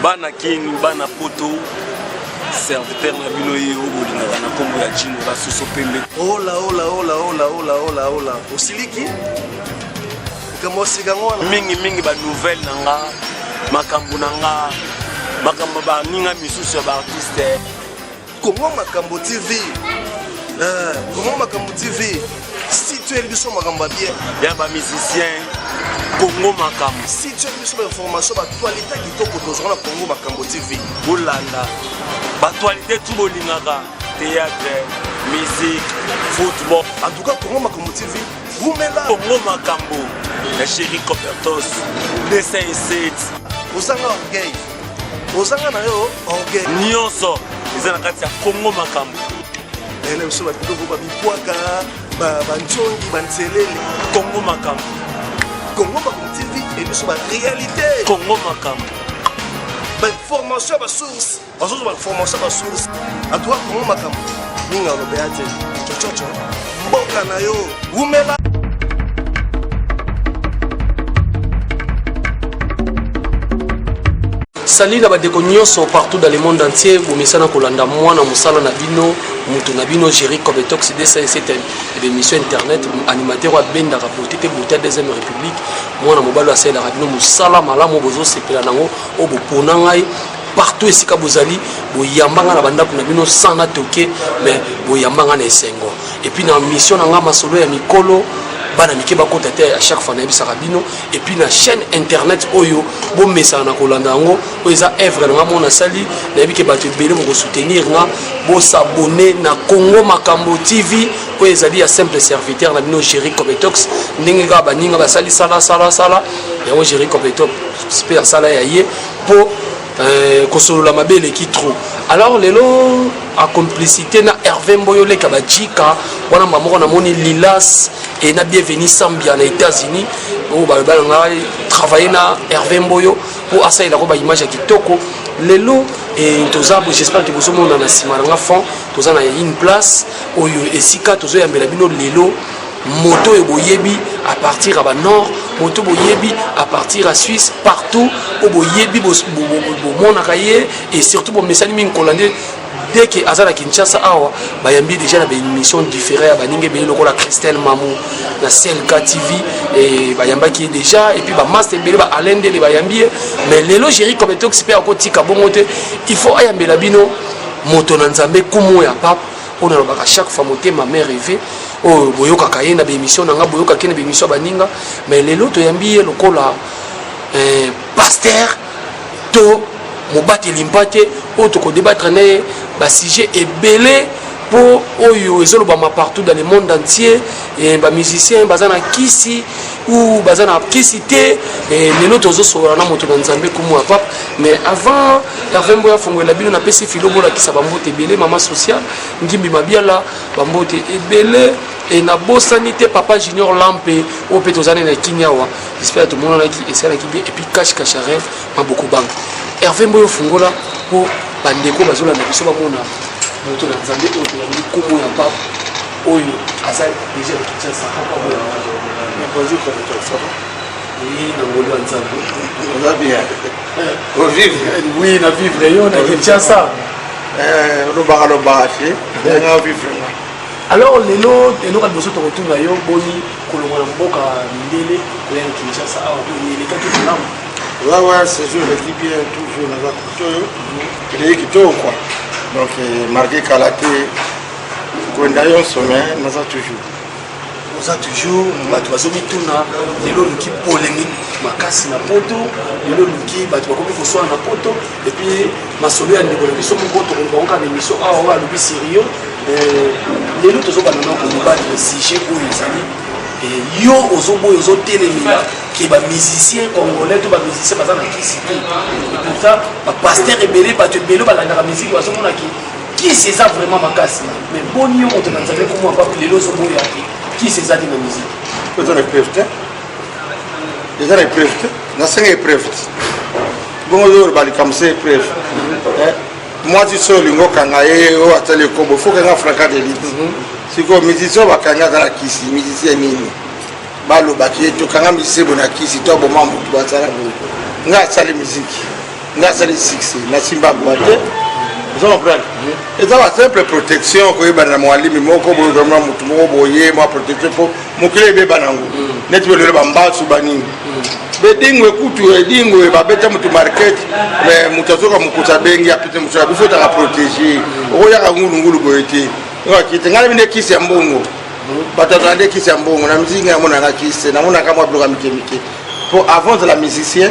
bana kini bana poto serviteur na bino ye obolingaka na kombo ya jino basuso pembe. Ola osiliki kamosikango mingi ba nouvelle nanga makambo nanga makambo ba ninga misusu ba artiste Congo Makambo TV. Congo Makambo TV. Si tu es biso makambo bien, ya ba musicien Congo Makambo. Si tu es biso information ba actualité kitoko tozona Congo Makambo TV. Bolanda ba actualité tout bolingaka théâtre, musique, football. En tout cas Congo Makambo TV, vous mettez là Congo Makambo. La chérie Copertos, dessin et 7. Osanga orgueil. Osanga na yo orgueil. Nyonso, ils ont la Congo Makambo. Elle est sur la vidéo ba bikwaka, ba nchongi, ba nselele. Congo Makambo. Congo Makambo TV et sur la réalité. Congo Makambo. Ba information ba source. Ba information ba source. En toi Congo Makambo. Ninga lo beate. Chochocho. Mboka na yo. Umela. Salut la badeko nyonso partout dans le monde entier. Bomisana kolanda mwana musala na bino, mutu na bino Jerry Kobetox c'est une émission internet animateur wa benda rapporté te bouta deuxième république. Mwana mobalo asela rabino musala malamu bozo sepela nango obo ponangai partout esika bozali boyambanga na banda kuna bino sana toke mais boyambanga na esengo. Et puis na mission na nga masolo ya mikolo bana mike bakota te à chaque fois na bisaka bino et puis na chaîne internet oyo bo message na kolanda ngo oza œuvre na mona sali na bike bato belé mo soutenir nga bo s'abonner na Congo Makambo TV oyo ezali ya simple serviteur na bino Jerry Kobetox ndenge ga baninga basali sala ya Jerry Kobetox super sala ya ye po kosolola mabele ki trop. Alors lelo a complicité na Hervé Mboyole kabajika wana mamoko na moni Lilas et na bienvenue Sambia na États-Unis o ba travailler na Hervé Mboyo pour asa ila ko ba image ya kitoko lelo et tozabo j'espère que vous sommes na sima nga fond tozana une place oyo esika tozo yambela bino lelo moto eboyebi à partir à nord moto boyebi à partir à Suisse partout au boyebi bo monakaye et surtout bo message min kolande dès que azala Kinshasa awa bayambi déjà na une émission différente baninge be lokola Christelle Mamou na CLK TV et bayamba qui est déjà et puis ba master bele ba alende le bayambi mais lelo Jerry Kobetox pe akotika bongote il faut ayambela bino moto na nzambe kumu ya papa on a à chaque fois monter ma mère rêvé oh boyoka kayena be émission nanga boyoka kene be émission baninga mais lelo to yambi lokola pasteur to mobati limpate o to ko débattre na ba sujet et belé pour oyo ezolo ba partout dans le monde entier et ba musiciens bazana kisi ou bazana kisité et lelo tozo so na moto na nzambe kumu pap mais avant Hervé Mboya fongola bino na pesi filo bola kisa ba mbote belé mama social ngimbi mabiala ba mbote ebelé et na bosanité papa junior lampe au petozane na kinyawa j'espère tout le monde qui essaie la qui et puis cache rêve pas beaucoup banque Hervé Mboya fongola pour bandeko bazola na biso ba mona moto na nzambe oyo ya kumu ya papa oyo asa déjà le Kinshasa papa boya mais bonjour comme ça oui na ngolo nzambe on va bien on vivre oui na vivre yo na Kinshasa lo baraché na vivre. Alors lelo ka boso to retourna yo boni kolonga na mboka ndele ko ya Kinshasa awa ni le kato na ouais c'est je le dis bien toujours na zakuto il est kitoko quoi donc marqué kalaté kwenda yo sommet na za toujours bato bazomi tuna lelo luki polémique makasi na poto lelo luki bato bakomi koswana na poto et puis masolo ya ndeko na biso moko tokonka na émission awa alobi sérieux lelo tozobana na kobattre sujet oyo ezali yo ozoboya ozotelemela ke bamusicien congolais to bamusicien baza na kisi te et pourtant bapasteur ebele bato ebele balandaka musike bazomona kisi eza vraiment makasi mais boni yo moto na nzambe komwa pape lelo ozoboya te kisi eza te na musike eza na épreuve te eza na épreuve te nasenga épreuve te bongo oyo balikamisa épreuve mwasi so olingi okanga ye oyo atali ekobo fo kanga franca d'élite sikoyo musicien bakangaka na kisi musicien nini balobaki ye tokanga misebo na kisi to aboma motu basala boye nga asali musiki nga sali succès na simba boite vous comprenez et ça va simple protection ko yeba na mwalimi moko bo vraiment mutu moko boye mo protection pour mokile be banango net be le bamba su baningi be dingwe kutu dingwe ba beta mutu market mais mutazoka mukuta bengi apite mutu ya bifo ta protéger o ya ka ngulu boyete ngo kite ngala bine kisi ya mbongo batazande kisi ya mbongo na mzinga ya mona kisi na mona kama bloka mikemike pour avant de la musicien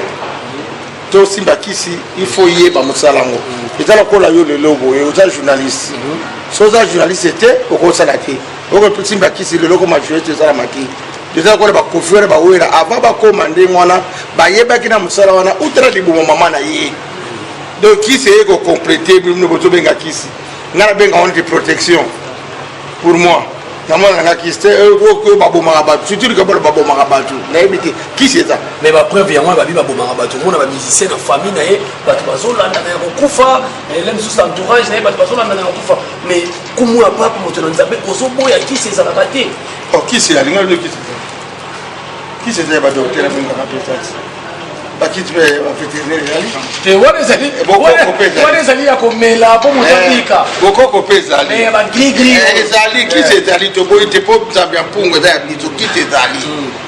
to simba kisi il faut yeba musalango etala kola yo le lobo et aux journalistes so za journaliste était au kosala te o ko simba kisi le logo ma jouer ça la maki déjà ko ba confier ba wera avant ba commander mwana ba yeba kina musala wana utara libumo mama na ye donc kisi e ko compléter bino boto benga kisi ngana benga on de protection pour moi na mwana nga kiste ko babo marabatu surtout que babo marabatu na ebité qui c'est ça mais ba preuve yango ba bi babo marabatu mona ba musicien na famille na ye batu bazolanda na kokufa elem sous entourage na ye batu bazolanda na kokufa mais kumu ya papa moto na nzambe ozoboya qui c'est ça la baté oh qui c'est la linga le qui c'est ba docteur benga ka pesa bakiti be vétérinaire te wana ezali ya komela po motapika bokoko pe ezali mais ba gris ezali kiti ezali to boyi te po nzambe ya mpungu eza ya biso kiti ezali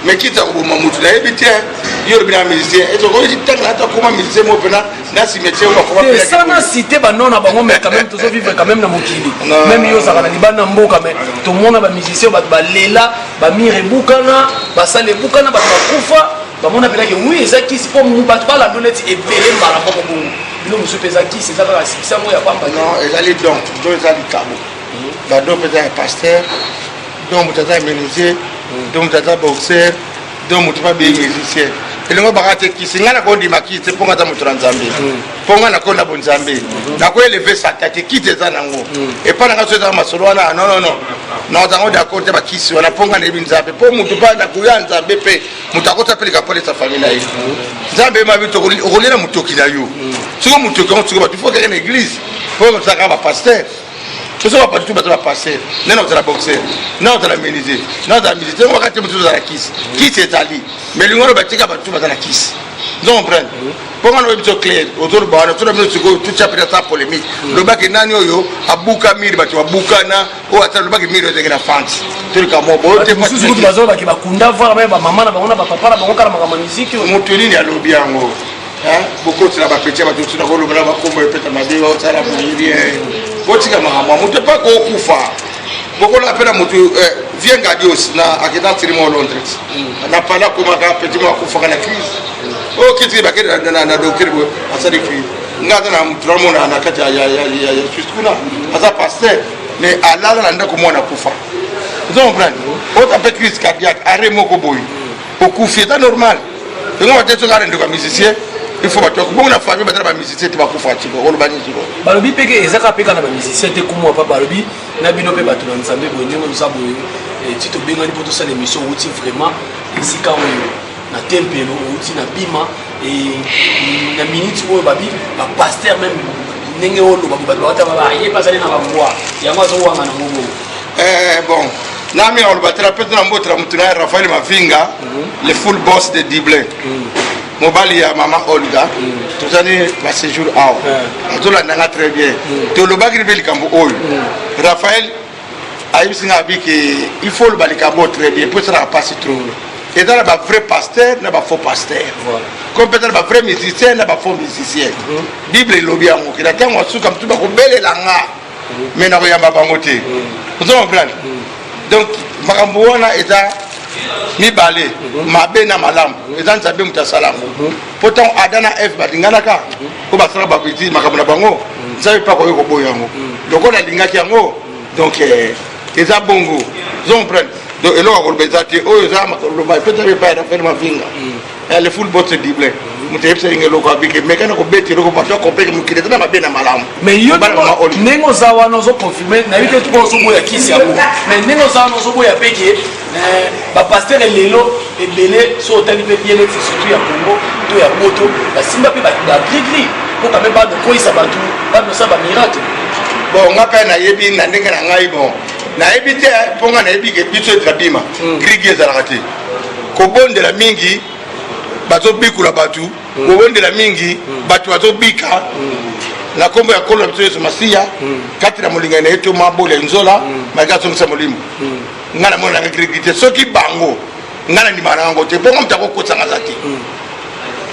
mais kiti akoboma mutu nayebi te yo lobi na musicien ezokoyi ntango nata koma musicien mo mpena na cimetière bakoma sana cité banon na bango mais quand même tozovivre quand même na mokili même yo ozalaka na libanda na mboka mais tomona bamusicien bato balela bamire ebukana basala ebukana bato bakufa bamona pelaki oui eza kisi po bato balando neti ebele mbala moko bongo bino mosusu mpe eza kisi eza kaka sikisa ngo ya pamba non ezali donc do ezali kabo bado mpe eza ya pasteur donc moto aza ya menuisier donc moto aza boxer donc moto mpe abeyi musicien elingo baka te kisi ngai nakondima kisi te mpo nga aza moto na nzambe mpo nga nakonda bonzambe nakoeleve sata te kiti eza nango epa nanga so eza masolo wana non nazango d'accord te bakisi wana mpo nga nayebi nzambe mpo moto mpa nakoya nzambe mpe moto akota mpe likapole sa famille na ye nzambe mabi okolela motoki na yo siko motoki yango siko bato ifo keke na église mpo ozalaka bapaster soso bapati tu bato bapaster nena ozala boxer na ozala menuisier na ozala musicien wakati mosusu ozala kisi kisi ezali mais lingo oyo batika bato baza na kisi zo comprendre mpo nga noyebi so clair ozoloba wana tona bino sikoyo tutya peta sa polémique lobaki nani oyo abuka miri bato babukana oyo ata lobaki miri ezenge na france tolika mosusu kutu bazolobaki bakunda vara baye bamama na bango na bapapa na bango kala makambo miziki moto nini alobi yango bokotila bapetia bato tuna kolobela bakombo epeta mabe baosala moyirien botika makambo moto epa kokufa bokola apena moto vie ngadios na akenda tirimo londres na pala komaka petimo akufaka na crise o kiti bakedi na docteur bo asali crise ngata na mtramo na kati ya suskuna asa pasteur mais alala na ndako mwana kufa vous comprenez autre peu crise cardiaque arrêt moko boy okufi c'est normal ngo bateso ngare ndiko musicien il faut bato ko na famille batala ba musicien te bakufa tiko ko lobani ziro balobi peke ezaka peka na ba musicien te kumu pa balobi na bino pe bato na nzambe bonyengo lusabu tito bengani poto sa l'émission outi vraiment esika oyo na tempelo outi na bima et na minute oyo babi ba pasteur même ndenge olo bato bata ba ye pasali na ba moi yango azo wanga na ngobo bon nami on batela peut-être na mbotra mutuna Raphaël Mavinga le full boss de Diblin mobali ya mama Olga tozani ba séjour awa azola nanga très bien to lo bagri beli kambo oyo Raphaël ayisinga biki il faut le balikambo très bien pour ça passer trop et dans ba vrai pasteur na ba faux pasteur comme peut-être ba vrai musicien na ba faux musicien Bible lobi yango kila tango asuka mtu ba ko belela nga mais na ko yamba bango te vous comprenez donc makambo wana eza mibale mabe na malamu eza nzabe mutasalango pourtant adana f badinganaka ko basala babiti makambo na bango nzabe pa ko yoko boyango donc on a lingaki yango donc eza bongo zo comprendre donc eloko ko bezati oyo za makolo ba peut-être pas na faire ma vinga le full boss Diblin mutepse ingelo abike mekana ko beti roko pato ko peke mukile na mabe na malamu mais yo nengo zawa no zo confirmer na bike to so boya kisi ya mais nengo zawa no zo boya peke ba pasteur lelo ebele so tali pe bien ex surtout ya Congo to ya moto ba simba pe ba gris ko quand même pas de quoi ça ba tout pas de ça ba miracle bon ngapa na yebi na ndenge na ngai bon na yebi te ponga na yebi ke biso etrabima gris ezalaka te ko bondela mingi bazo bikula batu kobondela mingi bato bazobika na kombo ya kolo biso yesu masiya kati na molingani na ye to mabola nzola malika azongisa molimo nga na mona nanga kirikite soki bango nga na ndima na yango te bongo mutu akokotanga za te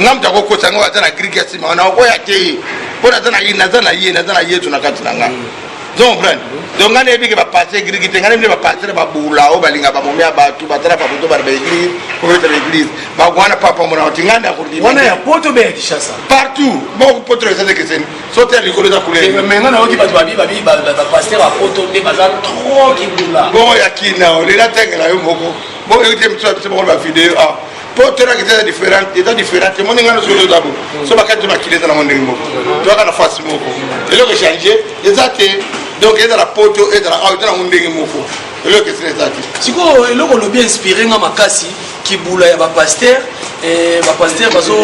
nga mutu akokotanga oyo aza na grike ya nsima na okoya te mpo naza na yesu na kati na nga comprendre donc nga nayebike bapaster grike te nga nayebile bapaster babula oyo balinga bamomia bato batala bapoto bana baeglise kobeta baeglise bagwana papa mona oti nga wana ya poto be ya Kinshasa partout bon poto eza te keseni so te likolo eza couleur mais nga nayoki bato bapaster bapoto nde baza trop kibula bongo ya kina olela tengela yo moko bongo yoki te miso ya biso bango bavideo a poto na eza différente moni nga nosolo ozabo so bakati makili eza nango ndenge moko toyaka na fasi moko eloko echange eza te donc eza na poto eza nango ndenge moko eloko esina eza te sikoyo eloko olobi inspiré nga makasi kibula ya bapaster bazo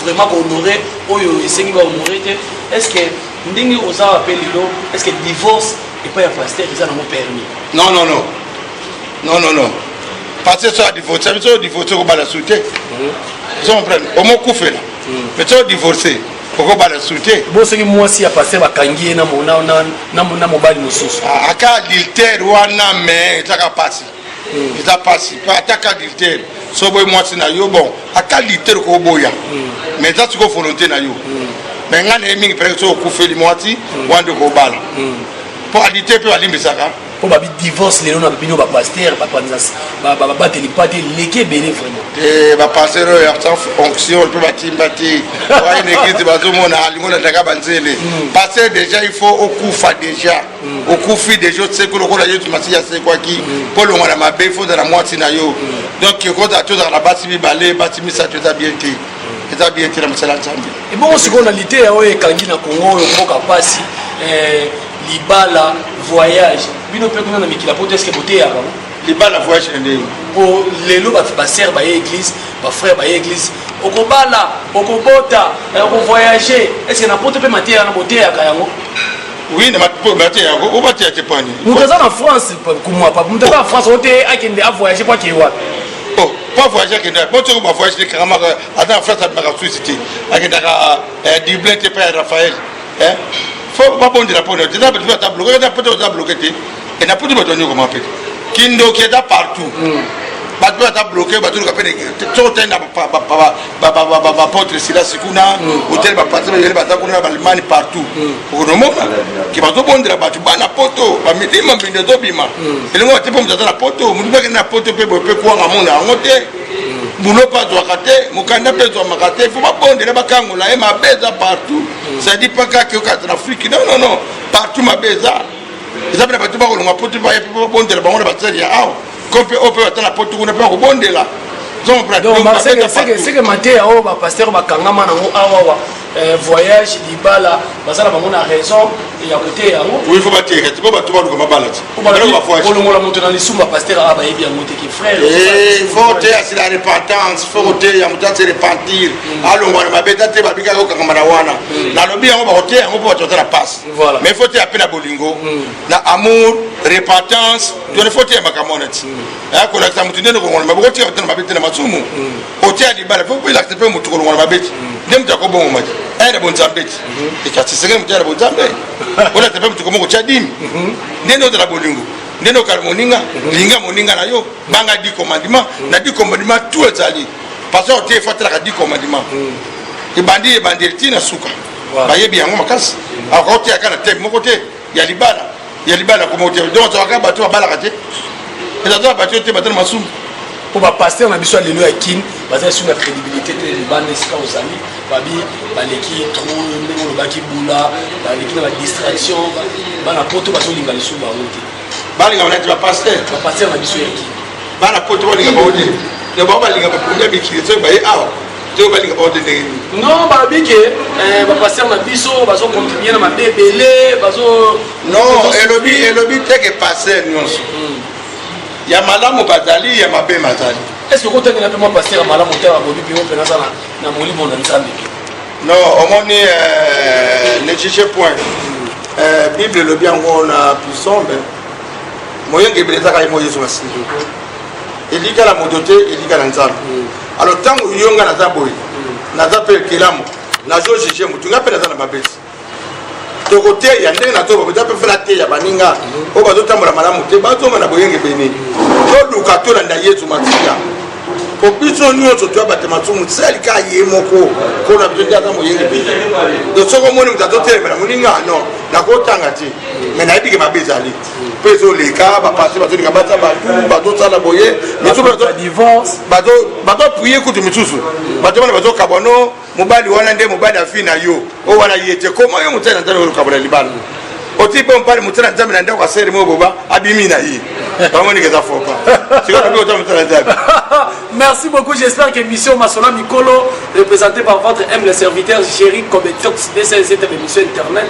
vraiment kohonore oyo esengi bahonore te est ce que ndenge oza bape lelo est ce que divorce epai ya paster eza nango permis non parce que so adivorce biso divorce okobala su te so comprendre omokufela mais so divorce okobala su te bo soki mwasi ya paster bakangi ye na mobali mosusu aka adultère wana me ezaka pasi eza pasi ataka adultère so boye mwasi na yo bon aka adultère okoboya mais eza siko volonté na yo mais nga na ye mingi peut-être so okufeli mwasi wande okobala mpo adultère mpe balimbisaka po babi divorce lelo na bino bapaster babateli pa te leki ebele vraiment bapaster oyo sans fonction mpe batimba te oya na église bazomona alingo nataka banzele paster déjà il faut okufa déjà okufi déjà oseko lokola yesu masiya asekwaki mpo longwa na mabe il faut ozala mwasi na yo donc ekozala te ozala na basi mibale basi misato eza bien te na mosala nzambe ebongo sikoyo na liteya oyo ekangi na kongo oyo mboka pasi libala voyage bino mpe kuna na mikila po te eske boteyaka libala voyage na ndenge po lelo basere baye église bafrère baye église okobala okobota okovoyage eske na poto mpe mateya na boteyaka yango oui na mateya yango obateya te pani moto aza na france kumwapa moto aza na france ote akende avoyage po akeye wapi pas voyage akenda botoko bavoyage te kakamaka aza na france abimaka suisse te akendaka dublin te mpe ya raphaël fo babondela mpona eza bato ata bloke eza poto oza bloke te e na poto bato anyokoma mpe te kindoki eza partout bato ata bloke batoluka mpe soko tali na bapotre silasi kuna hotel bapase bayele baza kuna na balimani partout okonomona ke bazobondela bato bana poto bamidima mbindi ezobima elingo bate mpo moto aza na poto motu mpe akende na poto mpe boye mpe kuwanga mona yango te bulo mpe azwaka te mokanda mpe ezwamaka te fo babondela bakangola ye mabe eza partout sadi mpa kaka okata na afrique non partout mabe eza mpe na bato bakolonga poto baye mpe babondela bango na basali ya awa ko mpe oyo mpe bata na poto kuna mpe bakobondela seke mateya oyo bapaster bakangama nango awawa voyage libala baza na bango na raison ya kote yango oui fo bateka te po bato baluka mabala te kolongola moto na lisumu bapaster aa bayebi yango te ki frère fo te asi la repentance fo te ya moto ase repentir alongwa na mabe ta te babikaka okangama na wana nalobi yango bakoteya yango mpo bato baza na passe mais fo te ape na bolingo na amour repentance tone fo te ya makambo wana ti kolakisa motu ndeni kolongola mabe kotika bato na mabe te na masumu oteya libala fo elakisa mpe motu kolongola mabe ti nde moto akobongoma ti ayana bonzambe ti ekasisekeli moto ayana bonzambe olakisa mpe motu komoko tya dimi ndeni ozala bolingo ndeni okala moninga linga moninga na yo banga 10 commandement na 10 commandement tout ezali parce que ote efatalaka 10 commandement ebandi etina suka bayebi yango makasi akoteyaka na teme moko te ya libala komo te donc ozalaka bato babalaka te ezazala bato te bato na masumu po bapaster na biso ya lelo ya kine baza esu na crédibilité te libanda esika ozali babi baleki tro ndenge olobaki bula baleki na badistraction bana poto bazolinga lisusu bango te balingaka nati bapaster na biso ya kine bana poto balinga bango te te bao balinga baproblème mikili soki baye awa te balinga bango te ndenge nini non babi ke bapaster na biso bazocontribue na mabe ebele bazo non elobi teke paster nyonso ya malamu bazali ya mabe mazali est ce que kotangela mpe mwa paster ya malamu te babobi bino mpe naza na molimo na nzambe non omoni ne cherche point bible elobi yango na puissant moyenge ebele ezaka ye mo yesu masiya elika na moto te elika na nzambe alors ntango yonga naza boye naza pe kelamu nazo juge mutu nga pe naza na mabeti tokote ya ndenge na to ba pe fela te ya baninga o ba zotambola malamu te ba zoma na boyenge beni to duka to na yesu matika po biso nyonso to ba te matsumu tseli ka ye moko ko na biso ta mo yenge beni do soko moni mutato te ba muninga no na ko tanga ti me na ibike mabezali peso leka ba passer ba to lika ba ta ba to sala boye mitu ba to divorce ba to prier kutu mitusu ba to ba to kabono mobali wana nde mobali afina yo o wana yete koma yo mutana ndalo kabula libalo otipe mpale mutana nzambe na ndako asere mo boba abimi na yi pamoni keza fopa siko to to mutana nzambe. Merci beaucoup, j'espère que l'émission Massola Mikolo représentée par votre humble serviteur Géry Kobetox de cette émission internet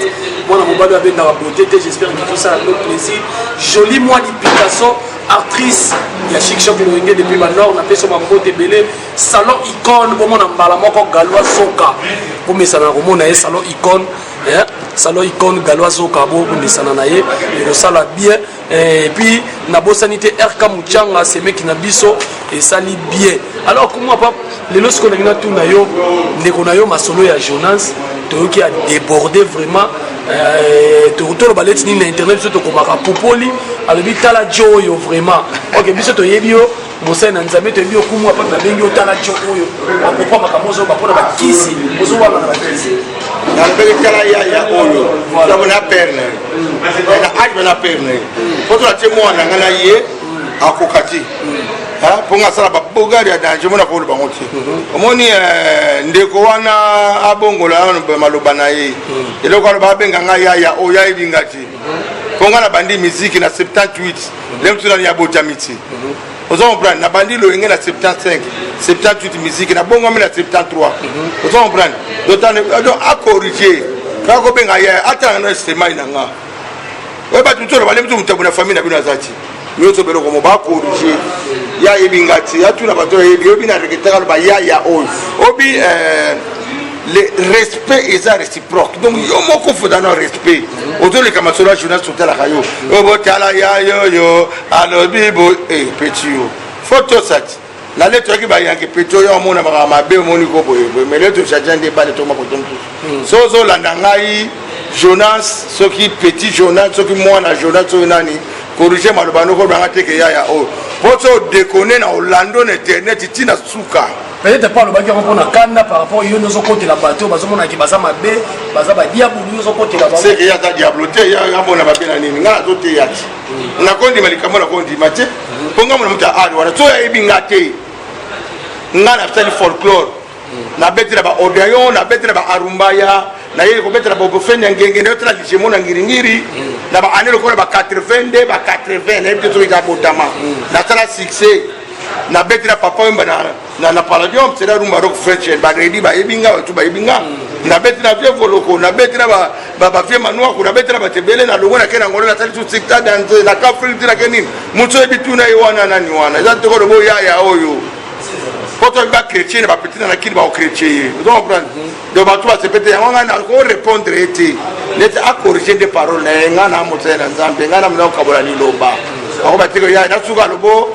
moi mon bado abenda wa beauté j'espère que tout ça a notre plaisir joli moi di Picasso actrice ya chic shop loenge depuis ba nord na peso mabote belé salon icône bon mon mbala moko galwa soka pour mesana romona e salon icône salon icône galwa soka bo mesana na ye le sala bien et puis na bosanité RK Muchanga c'est mec na biso et sali bien alors comment pas les lorsqu'on a tout na yo ndeko na yo masolo ya Jonas to qui a débordé vraiment to retour ballet ni na internet so to komaka popoli alobi tala joyo vraiment OK biso to yebi yo mosai na nzambe to yebi yo kumwa pa na bengi o tala joyo akopa makamozo ba pona ba kisi ozo wana na ba kisi na pele kala ya oyo voilà na perne na ajba na perne poto la temo na ngana ye akokati ha ponga sala ba bogari ya danje mona ko bango ti omoni ndeko wana abongola na maloba na ye eloko ba benga ngaya ya oya ibingati ponga na bandi musique na 78 lemtuna ya botamiti ozo comprendre na bandi lo ngena 75 78 musique na bongo na 73 ozo comprendre dotane do akorriger ka ko benga ya atanga na sema inanga we ba tutoro bale mtu mtabuna famille na bino azati nyoto bero ko mo ba corriger ya ebingati ya tuna bato yebi obi na reketaka ba ya obi le respect est réciproque donc yo moko faut dans respect auto le kamasolo journal sur la radio obo tala ya yo alobi bo petit yo photo sat la lettre qui ba yanke petit yo mona ma be moni ko boye mais lettre chajande ba le to mako tonto sozo landangai Jonas soki petit Jonas soki mwana Jonas so nani corriger malobano ko banga teke ya o poto déconner na Orlando na internet tina suka peut-être pas le bagage on a canne par rapport yo no côté la bateau bazomona ki bazama be bazaba diable yo so côté la bateau c'est que ya ta diabloté ya mona ba bena nini ngala to te yati na kondi malikamo na kondi mate ponga mona muta adi wana to ya ibingate ngala tali folklore na betira ba odayon na betira ba arumbaya na yeye ko betira ba bofenya ngenge ndio tala kijemo na ngiringiri na ba anelo ko ba 80 ba 80 na bitso ita botama na tala succès na betira papa wemba na palladium c'est la rumba rock french ba ready ba ebinga tu ba ebinga na betira vie voloko na betira ba vie manua ko na betira ba tebele na longo na kena ngolo na tali tu sikta danze na kafri tira kenin muto ebituna yiwana nani wana zanto ko bo ya oyo poto ba chrétien ba petit na kili ba chrétien vous comprenez donc ba tu va se péter on a ko répondre été les a corriger des paroles ngana motena nzambe ngana mna kabola ni loba ako batiko ya na suka lobo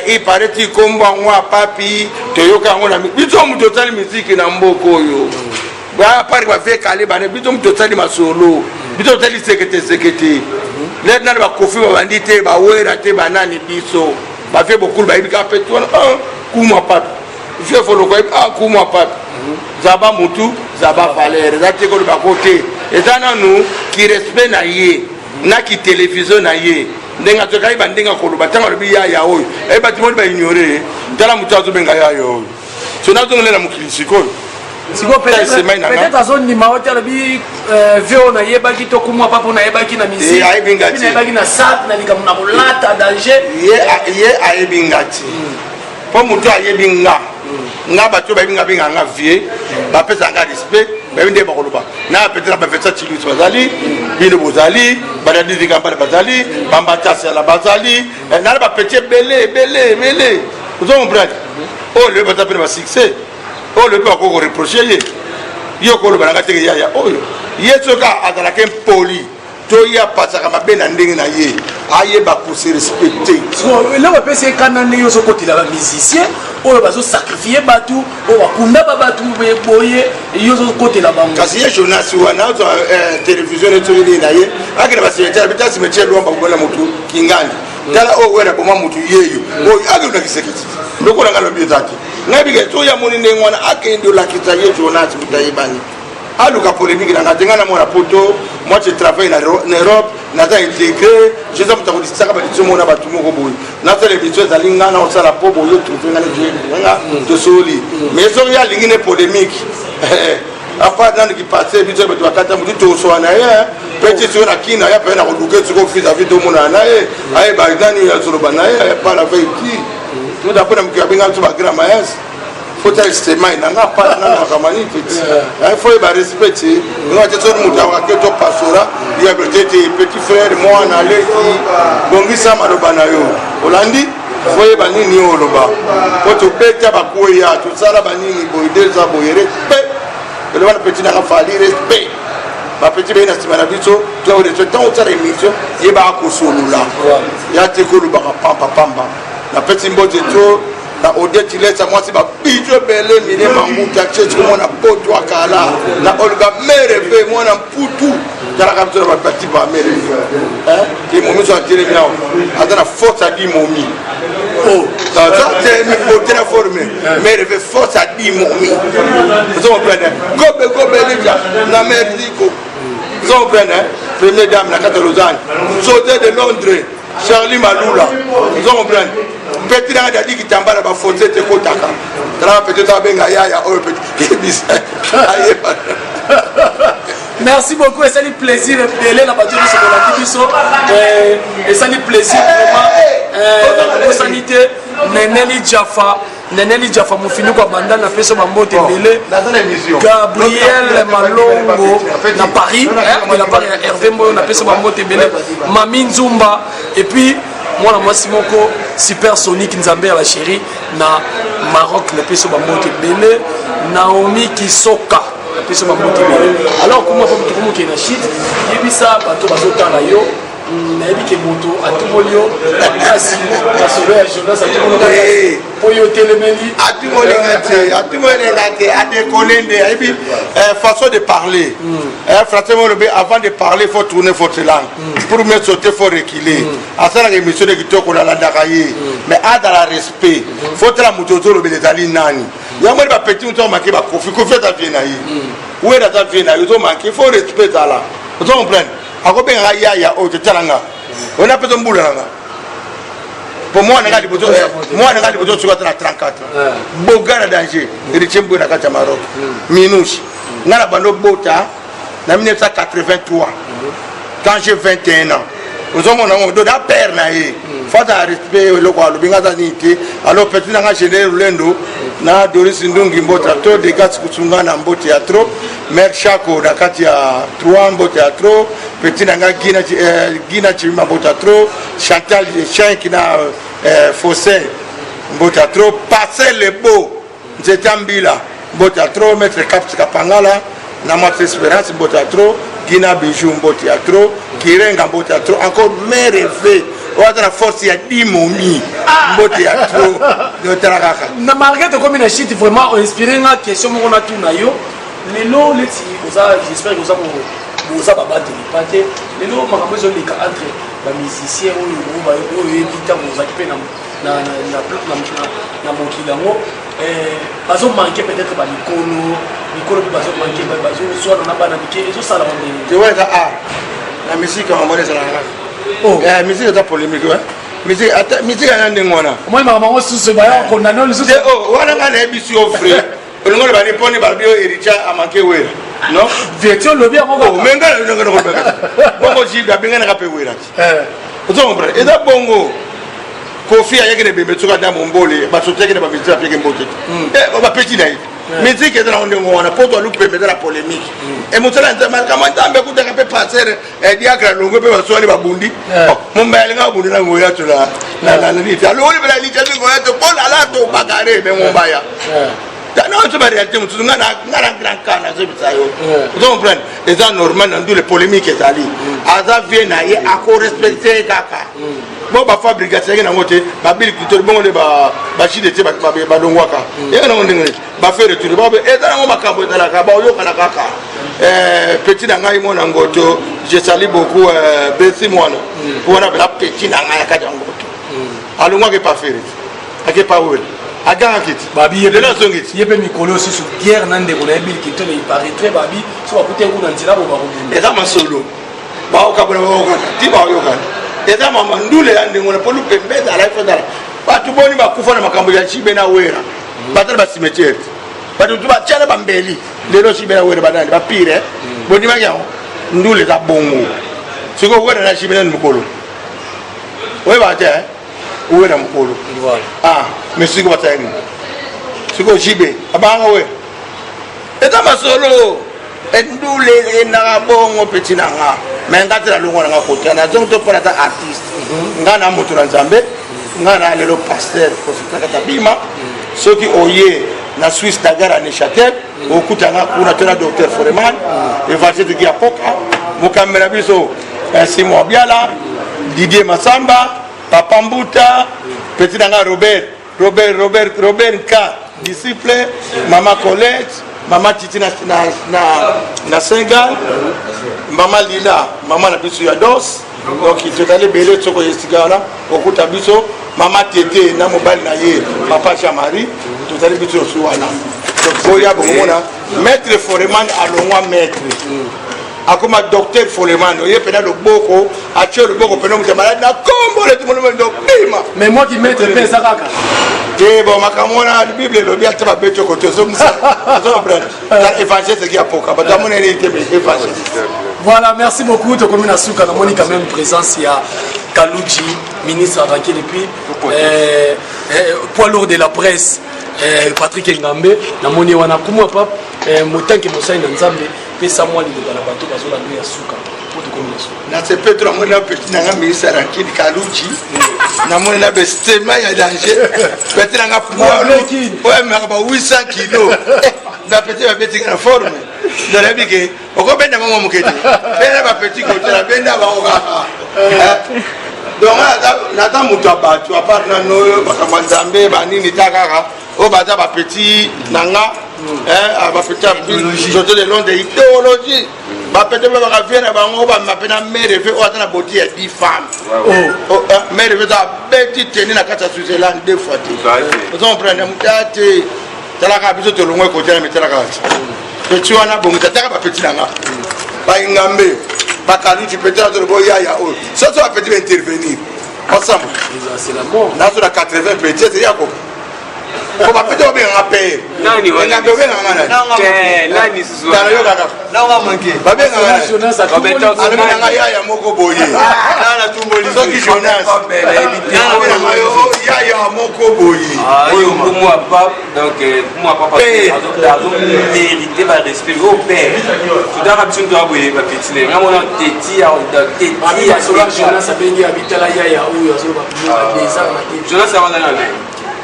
il paraît ti komba ngwa papi toyoka ngona bizo mu total musique na mboko yo ba pari ba fe kale ba ne bizo mu total masolo bizo total sekete les na ba kofi ba bandite ba wera te ba nani biso ba fe beaucoup ba ibika peto kuma papi je follow ko kuma papi zaba mutu zaba valeur zati ko ba côté ezana nous qui respect na ye na ki télévision na ye ndenga to kai bandinga ko batanga lobi ya oyo e batimoni ba ignorer dala mutu azo benga ya yo so na zonga na mukilisi ko siko peut-être azon ni maota lobi veo na yeba ki to kumwa papo na yeba ki na misi ye aibingati na yeba ki na sat na lika na bolata danger ye aibingati po mutu ayebinga nga bato ba binga binga nga vie ba pesa nga respect ba binde ba koloba na peut-être ba fetsa tilu bazali bino bozali ba dadi diga ba bazali ba mbata la bazali na ba petit belé vous comprenez oh le ba tapé ba succès oh le ba ko reprocher yo ko lo ba nga teke ya oh yeso ka azala kem poli to ya pasaka mabena ndenge na ye aye ba ko se respecter là on peut se canane yo so côté la musicien oyo bazosacrifie bato oyo bakunda babato boye yo ozokotela bango kasi ye jonas wana ozo télévision netoleli na ye akena basekretare bita cimetière lwamba kubona motu kingandi tala oyo wena boma motu yeyo oyo akena kiseketi lokola ngalo bietaki ngabike to ya moni nengwana akende olakisa ye jonas mutayebani aluka polémique nanga tenga na mona poto moi je travaille en Europe naza intégré je sais pas si ça va être mona batu moko boy na tele biso za linga na osala po boyo trouver ngana je nga to soli mais so ya lingine polémique apa dans qui passait biso betu akata mutu to so na ye petit sur na kina ya pena ko duke tsiko fisa vito mona na ye ay ba dani ya solo banaye pas la veille qui tout d'après na mkiabinga tu ba grama yes faut être mai nanga pas na kamani petit il faut ba respecter nga tetso mutawa ke to pasora ya petit frère moi na leki bongisa maloba na yo olandi faut ba nini oloba faut to peta ba koya to sala ba nini boydelza boyere pe le wana petit na fali respect ba petit bena simana biso to de temps au tsara émission ye ba ko solula ya te ko lu ba pamba na petit mbote to na odeti lesa mwasi ba bijo bele mine manguka cheche mwana poto akala na olga mereve mwana mputu tala kapitolo ba petit ba mereve ki momi so atire binao atana force di momi oh ça c'est mi pote na forme mereve force di momi vous comprenez gobe déjà na merdico vous comprenez première dame la Catalogne sauté de Londres Charlie Malula vous comprenez petit dans la dit qui t'emballa ba fausser te kotaka tra petit ta benga ya o petit bis merci beaucoup et ça lui plaisir de la bateau de ce biso et ça lui plaisir vraiment la sanité Neneli Jaffa mufini kwa banda na peso mambote belé Gabriel Malongo na Paris na Paris Hervé Mboyo na peso mambote belé Mami Nzumba et puis moi na Simoko Super Sonic Nzambe à la chérie na Maroc na peso mambote belé Naomi Kisoka na peso mambote belé alors comment faut que na shit yebisa bato bazotala yo nayebi ke moto atumolio kasi basolo ya journaliste atumolio poyo telemeli atumolengate adekolende yebi façon de parler franchement avant de parler faut tourner votre langue pour mieux sauter faut reculer asala ke mission de kitoko la landaka ye mais a dans la respect faut tra moto to lobele dali nani yamwe ba petit moto manquer ba kofi ta vie na yi où est ta vie na yi to manquer faut respect ala vous comprenez akobe nga ya o tetalanga on a peut mbula nga pour moi nga liboto sur 34 bogara danger richembo na kata Maroc minus nga na bando bota na 1983 quand j'ai 21 ans nous sommes on da père na ye faut à respect le quoi le binga zanité alors petit nga général Lendo na Doris Ndungi mbota to de gas kusunga na mboti ya trop mère Chako na kati ya 3 mboti ya trop petit nanga Gina Chima mbota trop Chantal Chenki na Fossé mbota trop passer le beau Nzetambila mbota trop maître Caps Kapangala na Maître Espérance mbota trop Gina Bijou mboti ya trop Kirenga mboti ya trop encore merveille la force ya dimomi mbote ya trop de tarakaka na malgré que comme une shit vraiment inspiré na question mon on a tout na yo lelo leti oza j'espère que oza baba de pate lelo makambo zo leka entre ba musicien oyo ba yo ebita oza kipe na mokilango bazo manquer peut-être ba Nicolo bazo manquer bazo soit na bana bike ezo sala on de ouais la musique en mode ça oh musique est polémique ouais musique a ndé ngona moi maman sous ba condamné le sous oh wana ngana ebisu offre olingolo ba répondre ba bio Ericha a manqué ouais non version le bien bongo menga ngana ko beka bongo ji da binga na pe wera ozo mbra eza bongo kofi ayeke ne bembe tsuka ndambo mbole ba soteke ne ba bitsa peke mbote ba petit na musique est dans le monde pour toi louper de la polémique et mon talent mal comment t'as beaucoup de rapper passer et diacre longo pe ba soali ba bundi mon bel nga bundi na ngoya tula na liti alors il va liti ngo ya to bon ala to bagare me mon baya non c'est pas réalité mutu nga na grand kana ze bitsayo vous comprenez et ça normal dans les polémiques et ali aza vient na ye à respecter kaka bon ba fabrication na ngote ba bil culture bon le ba chide te ba longwaka e na ngondenge ba faire retour ba e ta ngo makambo ta la ka ba yo kana kaka petit na ngai mona ngoto je salue beaucoup Bessi mwana pour na la petit na ngai ka ngoto alongwa ke pas faire ake pas ouvert aganga kiti babi de la zongiti yebe mikolo aussi sur guerre nande ko na bil culture il paraîtrait babi so ba puté kuna nzila bo ba ko et ça ma solo ba o ka bona ba o ka ti ba yo ka eza mama ndule ya ndengona polu pembeza ala ifadala batu boni bakufa na makambo ya chibe na wera batala ba cimetière batu tuba chala bambeli lelo chibe na wera badani ba pire boni magya ndule za bongo siko wera na chibe na mukolo we ba ja wera mukolo ah mais siko batani siko chibe abanga we eza masolo ndule na bongo petinanga mais la longo na côté na donc to pour être artiste ngana moto na nzambe ngana lelo pasteur profita ka bima ceux qui oye na Suisse Dagara ne Châtel okutanga kuna tena docteur Foreman évangile qui apoka mo camera biso Simon Biala Didier Massamba Papa Mbuta petit nanga Robert K disciple Mama Colette Mama Titi na Sénégal, Mama Lila, Mama na biso ya dos, donc il allé belé tsoko yestigala, okuta biso, Mama Tété na mobile na ye, Papa Chamari, tout allé biso suwana. Donc boya bomona, maître Foreman alongwa maître. Akoma docteur Foreman, oye pena le boko, atio le boko pena mute malade na kombo le tout le monde bima. Mais moi qui maître pe sakaka. Et bon, ma camona, la Bible, le bien, tu vas bêter côté. Voilà, merci beaucoup. Tu as commis la souka, on a quand même présence. Il y a Kalouji, ministre Aranké, et puis poids lourd de la presse, Patrick Ngambe, Namoni Wana Kumwa Pap, Motanke Mosaï Nzambe, et Samuel de la bateau, parce que la nuit à souka. Na se Petro amona petit nanga ministre Aranké Kalouji. Namoni na bestema ya danger. Petit nanga poids ouais mais ba 800 kilos. Na petit ba petit na forme. De la bique. Oko benda mama muketi. Benda ba petit ko tera benda ba oka. Donc na ta mutu abatu apart na no ba kamanzambe ba nini takaka. O ba ta ba petit nanga ba petit joto le long de idéologie. Ma petite femme va faire un mère fait autant de beauté à 10 femmes. Mère fait un petit tenir la carte à Switzerland 2 fois. Vous en prenez un tête. Tu as la capitale de l'Ouest côté de la carte. Tu as un bon tête à petit nanga. Pas une gambe. Pas canou, tu peux te dire que ya ya. Ça, tu vas peut-être intervenir. Ensemble. C'est la mort. Là, sur la 80 petits, c'est Yacob. On va peut-être bien rappeler. Nani wala. Nani sisi. Na wa manke. Ba bien ngana. Roberto Alina ya moko boye. Nana tumboli. Soki Jonas. Ya moko boye. Oyo pour moi pas donc pour moi pas parce que mériter va respect au père. Tu dois absolument doit boye ba petite. Nga mona teti ya Solar Jonas a béni habiter la yaya ou ya zo ba des ans. Jonas a na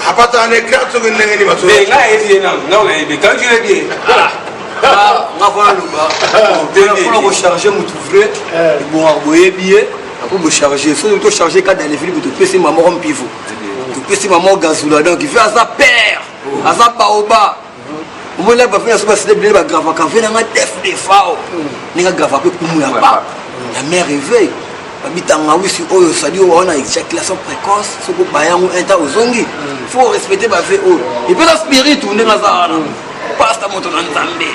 apata ne krato ngene ngeni maso mais là il non non mais quand tu es bien nga fona loba pour recharger mutu vrai bon aboye billet pour recharger faut to charger quand dans les villes pour te passer maman comme pivot tu passer maman gazula donc il fait à sa père à sa baoba on va là ba faire ça c'est bien ba grave quand fait na def de fao ni nga grave pe kumu ya pa la mère réveille babitanga wisi oyo sadi ona éjaculation précoce soko bayango enta ozongi faut respecter ba fait oyo et puis la spirit on nga za pasta moto na nzambe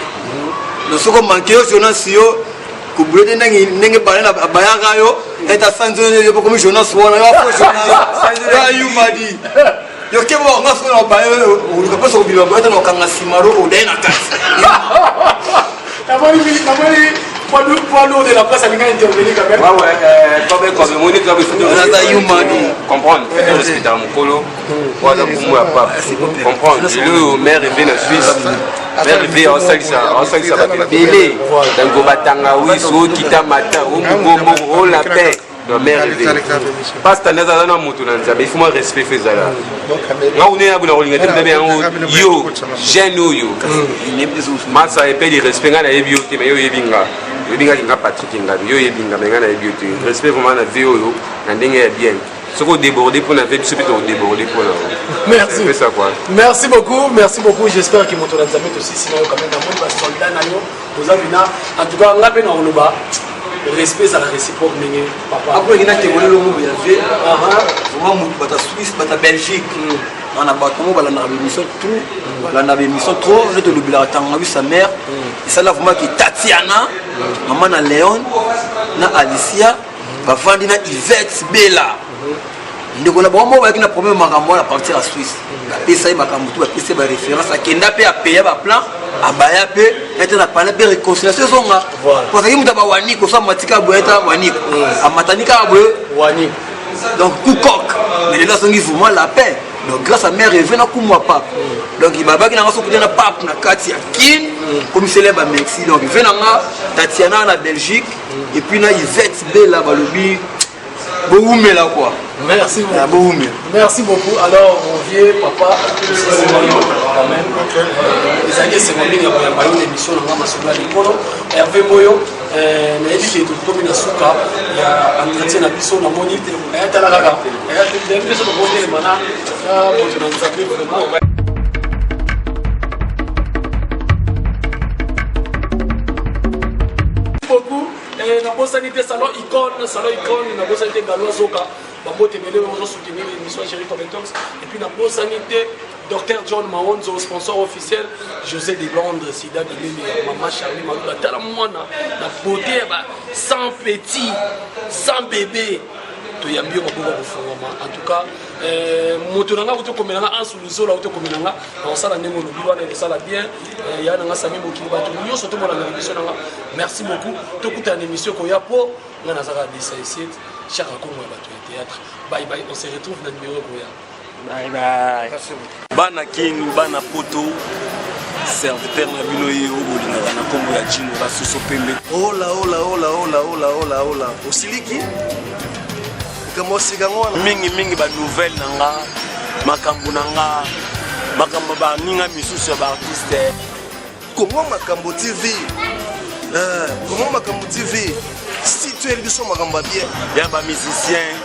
no soko manke yo jona sio ku brede ndenge bale na bayanga yo eta sanzo yo comme Jonas wona yo afo Jonas ya yumadi yo kebo nga so na bayo o ka paso bilo ba eta no kanga simaro o dena kasi poids lourd de la presse, il a intervenu quand même. Comme Monique, comprendre, il faut respecter mon colo. Voilà, pour moi, pas comprendre. Le maire est venu en Suisse. Maire est venu en Suisse, ça va être belé. Dans le Batanga, oui, so, Kitamata, oh, la paix. Le maire est venu. Parce que il faut moi respect Fezala. Là, on est à yo, jeune yo. Massa et paix de respect, on a eu mais yo yebinga. Yebinga Patrick Ngabi, yo yebinga, mais on a eu respect vraiment na VO, na ndenge bien. Ce qu'on débordé pour la vie, c'est plutôt débordé pour la vie. Merci. C'est ça quoi. Merci beaucoup. J'espère que votre ami aussi, sinon quand même, dans le soldat, vous avez en tout cas, on a bien en bas. Respect à la réciproque, papa. Après, il y a des gens qui ont fait. Vraiment, la Suisse, la Belgique. On a battu l'émission trop. Je te l'oublie la tangue, sa mère. Et ça là, vraiment, qui Tatiana, maman na Léon, na Alicia, va vendre na Yvette Bella. Donc on a vraiment un problème à partir de la Suisse. Et ça, il m'a fait des références à Kenda P à payer un plan, à Baya P, et on a parlé de réconciliation. Parce que nous avons Wanik, on s'en matika Boeta Wanik, à Matanika Wanik. Donc, coup coq, mais là, c'est vraiment la paix. Donc, grâce à mère, il vient à Koumoua Pape. Donc, il m'a dit qu'il y a un pape, Katia Kin, comme célèbre à Mexique. Donc, il vient à Tatiana en Belgique, et puis il y a Yvette Bella, Balobi. Là, quoi. Merci beaucoup. Merci beaucoup. Alors, mon vieux papa, c'est quand même. Les années, c'est mon mini, il y a une émission dans ma soeur à l'école. Hervé Moyo, il y a dit que tout comme il y a un entretien à Bisson, dans mon île, il y a un raga. Il y a une personne qui a dit que vraiment. Beaucoup. Na sanité salon icône, na sanité Galois Zoka, bambo temele on soutenir l'émission Chéri Cometox et puis na sanité Dr John Maonzo, sponsor officiel José de Londres, Sida de Maman Charlie Malouda, tala mwana na beauté sans petit, sans bébé. Toyambi maboko kufungama. En tout cas, moto nanga uto komelanga ansuluzo la uto komelanga, on sala ndenge lobi wana et ça la bien. Ya nanga sami mokili bato nyonso to mona na émission nanga. Merci beaucoup. Tokuta na émission ko yapo na nazaka D57 chaka kongo bato ya théâtre. Bye bye, on se retrouve dans le numéro koya. Bye bye. Bana king bana poto. Serviteur na bino ye obolinga na kombo ya Jino la soso pembe. Hola. Osiliki? mingi ba nouvelle nanga makambo nanga makambo ba ninga misusu ya ba artiste Comment Makambo TV comment Makambo TV si tu es biso makambo bien ya ba musicien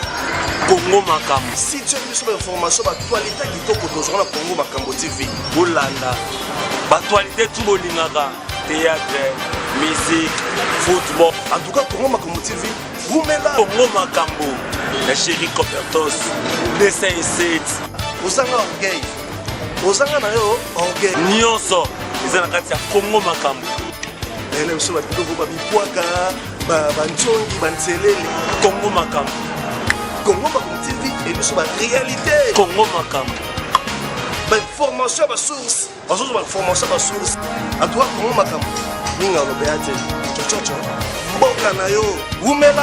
Congo Makambo si tu es biso ba information ba actualité kitoko tozona Congo Makambo TV bolanda ba actualité tout bolingaka théâtre musique football en tout cas Congo Makambo TV vous mettez là Congo Makambo la Chéri Cometox D57 osanga orgueil osanga na yo orgueil nyonso eza na kati ya Congo Makambo ene biso ba biloko ba bipwaka ba ntongi ba ntelele Congo Makambo TV et biso ba réalité Congo Makambo ba information ba source ba information ba source en tout cas Congo Makambo ninga lo beate chochocho mboka na yo umela